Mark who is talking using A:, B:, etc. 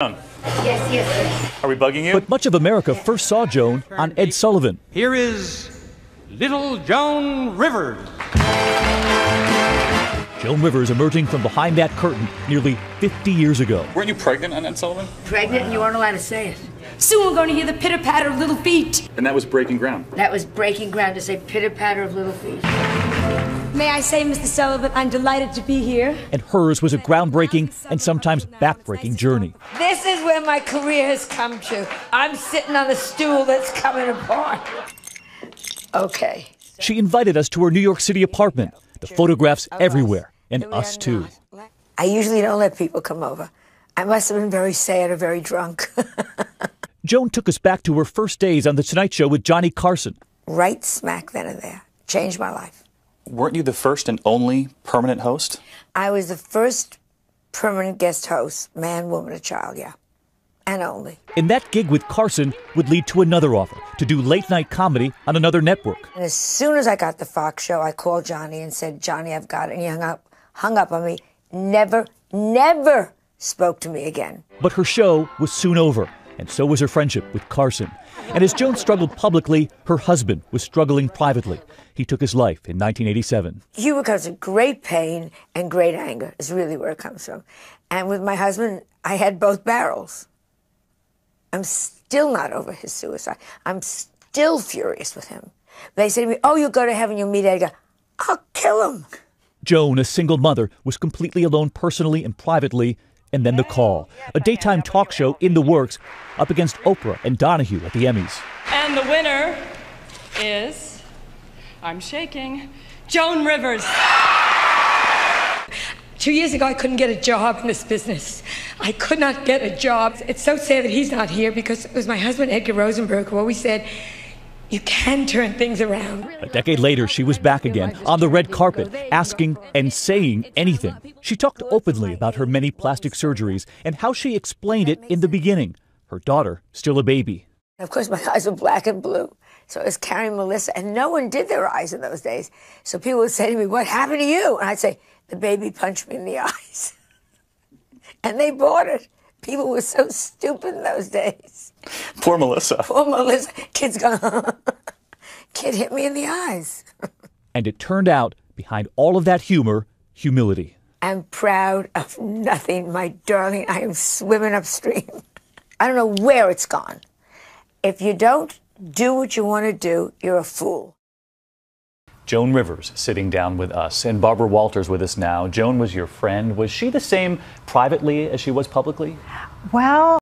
A: Yes.
B: Are we bugging you?
C: But much of America first saw Joan on Ed Sullivan.
D: Here is little Joan Rivers.
C: Joan Rivers emerging from behind that curtain nearly 50 years ago.
B: Weren't you pregnant on Ed Sullivan?
A: Pregnant and you weren't allowed to say it. Soon we're going to hear the pitter-patter of little feet.
B: And that was breaking ground.
A: That was breaking ground to say pitter-patter of little feet.
E: May I say, Mr. Sullivan, I'm delighted to be here.
C: And hers was a groundbreaking and sometimes backbreaking journey.
E: This is where my career has come to. I'm sitting on a stool that's coming apart.
A: Okay.
C: She invited us to her New York City apartment. The photographs everywhere, and us too.
A: I usually don't let people come over. I must have been very sad or very drunk.
C: Joan took us back to her first days on The Tonight Show with Johnny Carson.
A: Right smack then and there. Changed my life.
B: Weren't you the first and only permanent host?
A: I was the first permanent guest host, man, woman, or child, yeah. And only.
C: And that gig with Carson would lead to another offer to do late night comedy on another network.
A: And as soon as I got the Fox show, I called Johnny and said, Johnny, I've got it. And he hung up on me. Never spoke to me again.
C: But her show was soon over, and so was her friendship with Carson. And as Joan struggled publicly, her husband was struggling privately. He took his life in 1987.
A: Humor comes with great pain and great anger is really where it comes from. And with my husband, I had both barrels. I'm still not over his suicide. I'm still furious with him. They say to me, oh, you'll go to heaven, you'll meet Edgar. I'll kill him.
C: Joan, a single mother, was completely alone personally and privately. And then The Call, a daytime talk show in the works, up against Oprah and Donahue at the Emmys.
F: And the winner is, I'm shaking, Joan Rivers.
E: 2 years ago, I couldn't get a job in this business. I could not get a job. It's so sad that he's not here because it was my husband, Edgar Rosenberg, who always said, you can turn things around.
C: A decade later, she was back again on the red carpet, asking and saying anything. She talked openly about her many plastic surgeries and how she explained it in the beginning. Her daughter, still a baby.
A: Of course, my eyes were black and blue. So I was carrying Melissa, and no one did their eyes in those days. So people would say to me, what happened to you? And I'd say, the baby punched me in the eyes. And they bought it. People were so stupid in those days.
B: Poor Melissa.
A: Poor Melissa. Kid's gone, kid hit me in the eyes.
C: And it turned out, behind all of that humor, humility.
A: I'm proud of nothing, my darling. I am swimming upstream. I don't know where it's gone. If you don't do what you want to do, you're a fool.
B: Joan Rivers sitting down with us, and Barbara Walters with us now. Joan was your friend. Was she the same privately as she was publicly?
G: Well,